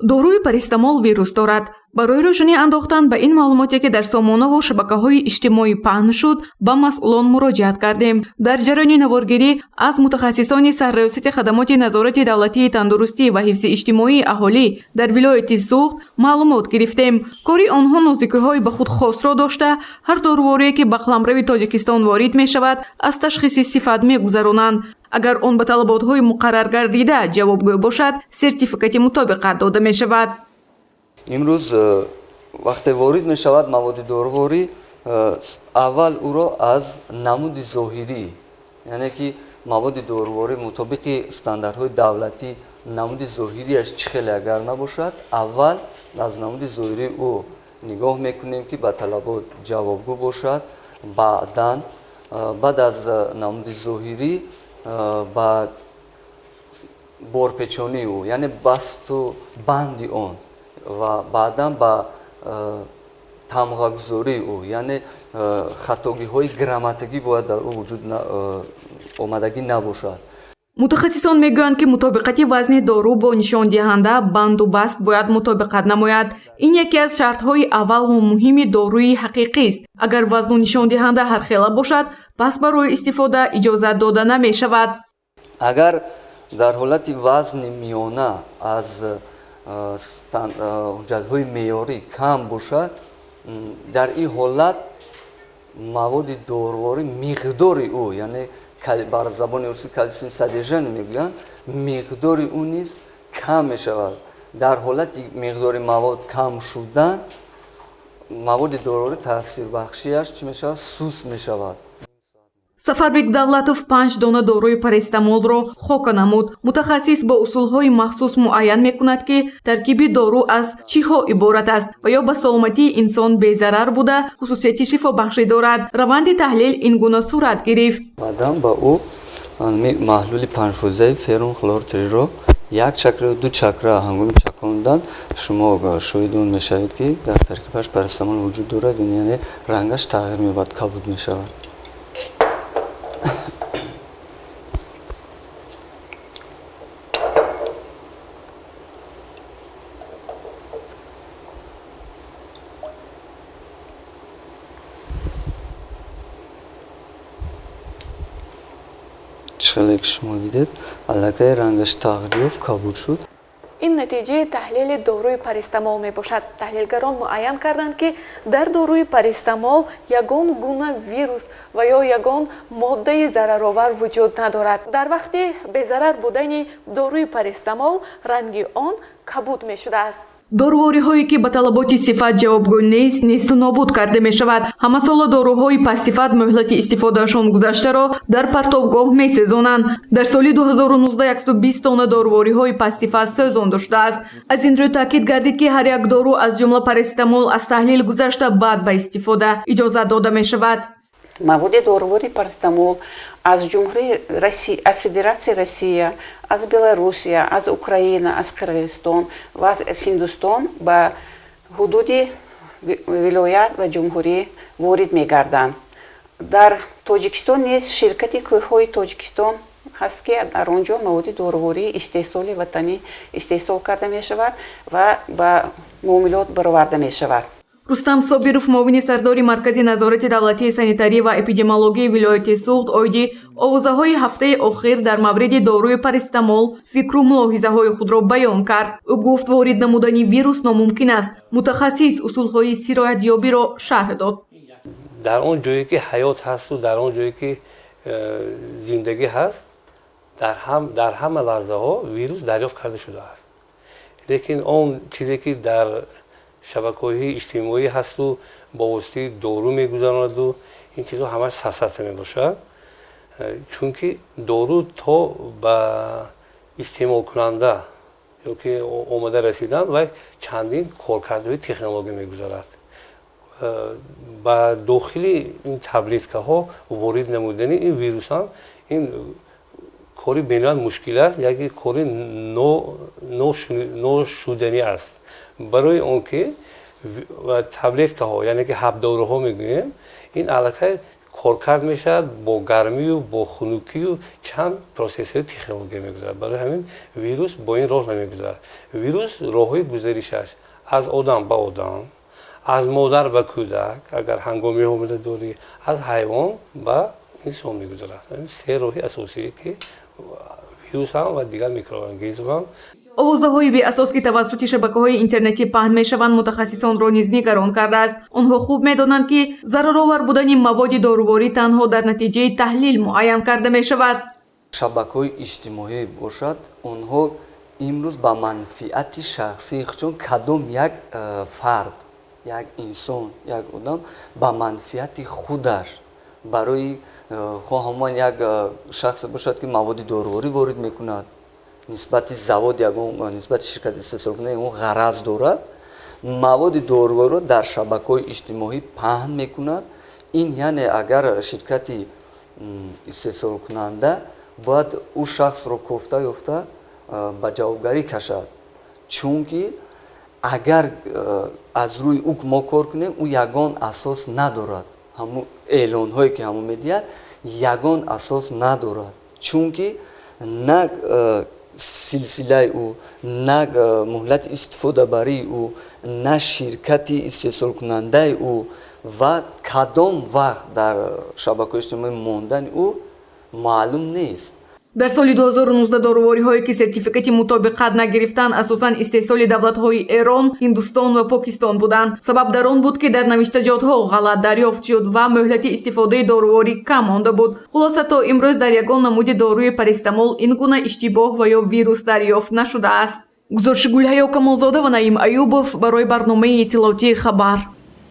доруи парастамол вирус дорад. барои рӯшонӣ андохтан ба ин маълумоте ки дар сомонаву шабакаҳои иҷтимоӣ паҳн шуд ба масъулон муроҷиат кардем. дар ҷараёни наворгирӣ аз мутахассисони сарраёсати хадамоти назорати давлатии тандурустӣ ва ҳифзи иҷтимоии аҳолӣ дар вилояти Суғд маълумот гирифтем. кори онҳо нозикиҳои ба худ хосро дошта, ҳар доруворие ки ба қаламрави Тоҷикистон ворид мешавад аз ташхиси сифат мегузаронанд. агар он ба талаботҳои муқаррар гардида ҷавобгӯ бошад, сертификати мутобиқат дода мешавад. имрӯз вақте ворид мешавад маводи доруворӣ, аввал ӯро аз намуди зоҳирӣ, яъне ки маводи доруворӣ мутобиқи стандартҳои давлатӣ намуди зоҳириаш чӣ хеле агар набошад, аввал аз намуди зоҳирӣ ӯ нигоҳ мекунем ки ба талабот ҷавобгӯ бошад. баъд аз намуди зоҳирӣ ба борпечонии ӯ, яъне басту банди он ва баъдан ба тамғагузории ӯ, яъне хатогиҳои грамматикӣ бояд дар ӯ вуҷуд омадагӣ набошад. мутахассисон мегӯянд ки мутобиқати вазни дору бо нишондиҳанда банду баст бояд мутобиқат намояд. ин яке аз шартҳои аввал ва муҳими доруи ҳақиқист. агар вазну нишондиҳанда ҳархела бошад, пас барои истифода иҷозат дода намешавад. агар дар ҳолати вазни миёна аз ҳуҷҷатҳои меъёрӣ кам бошад, дар ин ҳолат маводи доруворӣ миқдори ӯ, яъне бар забони русӣ калсиум содержание мегӯянд, миқдори ӯ низ кам мешавад. дар ҳолати миқдори мавод кам шудан, маводи доруворӣ таъсирбахшиаш чӣ мешавад? Суст мешавад. Сафарбек Давлатов 5 дона доруи парастамолро хока намуд. мутахассис бо усулҳои махсус муайян мекунад ки таркиби дору аз чиҳо иборат аст ва ё ба саломатии инсон безарар буда хусусияти шифобахшӣ дорад. раванди таҳлил ин гуна сурат гирифт. баъдан ба ӯ маҳлули панҷфоизаи феррум хлортриро 1 чакра ё 2 чакра ҳангоми чакондан шумо шоҳидон мешавед ки дар таркибаш парастамол вуҷуд дорад, яъне рангаш тағйир меёбад, кабуд мешавад. чиқеле ки шумо дидед, аллакай рангаш тағйир ёфт, кабуд шуд. ин натиҷаи таҳлили доруи парастамол мебошад. таҳлилгарон муайян карданд ки дар доруи парастамол ягон гуна вирус ва ё ягон моддаи зараровар вуҷуд надорад. дар вақти безарар будани доруи парастамол ранги он кабуд мешудааст. дорувориҳое ки ба талаботи сифат ҷавобгӯ нест несту нобуд карда мешавад. ҳамасола доруҳои пассифат муҳлати истифодаашон гузаштаро дар партовгоҳ месӯзонанд. дар соли 2019 120 тонна дорувориҳои пассифат сӯзонда шудааст. аз ин рӯ таъкид гардид ки ҳар як дору аз ҷумла парастамол аз таҳлил гузашта баъд ба истифода иҷозат дода мешавад. маводи дорувории парастамол аз ҷумҳурии Россия, аз Федератсияи Россия, аз Беларусия, аз Украина, аз Қирғизистон ва аз Ҳиндустон ба ҳудуди вилоят ва ҷумҳурӣ ворид мегарданд. дар Тоҷикистон низ ширкати кӯҳҳои Тоҷикистон ҳаст ки дар он ҷо маводи дорувории истеҳсоли ватанӣ истеҳсол карда мешавад ва ба муомилот бароварда мешавад. рустам собиров, муовини сардори маркази назорати давлатии санитарӣ ва эпидемиологии вилояти Суғд оиди овозаҳои ҳафтаи охир дар мавриди доруи парастамол фикру мулоҳизаҳои худро баён кард. ӯ гуфт ворид намудани вирус номумкин аст. мутахассис усулҳои сироятёбиро шарҳ дод. дар он ҷое ки ҳаёт ҳасту дар он ҷое ки зиндагӣ ҳаст, дар ҳама лаҳзаҳо вирус дарёфт карда шудааст. лекин он чизе ки дар шабакаҳои иҷтимоӣ ҳасту бо воситаи дору мегузаронаду ин чизҳо ҳамаш сафсата мебошад, чунки дору то ба истеъмолкунанда ё ки омада расидан вай чандин коркардҳои технологӣ мегузарад. ба дохили ин таблеткаҳо ворид намудани ин вирусам ин кори беноҳат мушкил аст, яке кори ношуданӣ аст. барои он ки таблеткаҳо, яъне ки ҳабдоруҳо мегӯем, ин аллакай کارکرد میشد با گرمی و با خنکی و چند پروسسور تکنولوژی میگذارد. برای همین ویروس با این راه نمیگذارد. ویروس راهی گذریشش از آدم به آدم، از مادر به کودک اگر هنگامی حامله داری، از حیوان به انسان میگذارد. این سه راهی اساسی که ویروس هم و دیگر میکروارگانیسم هم овозаҳои беасос ки тавассути шабакаҳои интернетӣ паҳн мешаванд мутахассисонро низ нигарон кардааст. онҳо хуб медонанд ки зараровар будани маводи доруворӣ танҳо дар натиҷаи таҳлил муайян карда мешавад. шабакаҳои иҷтимоӣ бошад, онҳо имрӯз ба манфиати шахсии худшон кадом як фард, як инсон, як одам ба манфиати худаш барои хоҳ ҳамон як шахсе бошад ки маводи доруворӣ ворид мекунад, нисбати завод ягон нисбати ширкати истеҳсолкунанда ягон ғараз дорад, маводи дорувориро дар шабакаҳои иҷтимоӣ паҳн мекунад. ин яъне агар ширкати истеҳсолкунанда бояд ӯ шахсро кофта ёфта ба ҷавобгарӣ кашад, чунки агар аз рӯи ӯ мо кор кунем, ӯ ягон асос надорад. ҳамун эълонҳое ки ҳамон медиҳад ягон асос надорад, чунки на силсилаи ӯ, на муҳлати истифодабарии ӯ, на ширкати истеҳсолкунандаи ӯ ва кадом вақт дар шабакаҳои иҷтимоӣ мондани ӯ маълум нест. дар соли 2019 дорувориҳое ки сертификати мутобиқат нагирифтанд асосан истеҳсоли давлатҳои Эрон, Ҳиндустон ва Покистон буданд. сабаб дар он буд ки дар навиштаҷотҳо ғалат дарёфт шуд ва мӯҳлати истифодаи доруворӣ кам монда буд. хулоса то имрӯз дар ягон намуди доруи парастамол ин гуна иштибоҳ ва ё вирус дарёфт нашудааст. гузориши Гулҳаё Камолзода ва Наим Аюбов барои барномаи иттилоотии Хабар.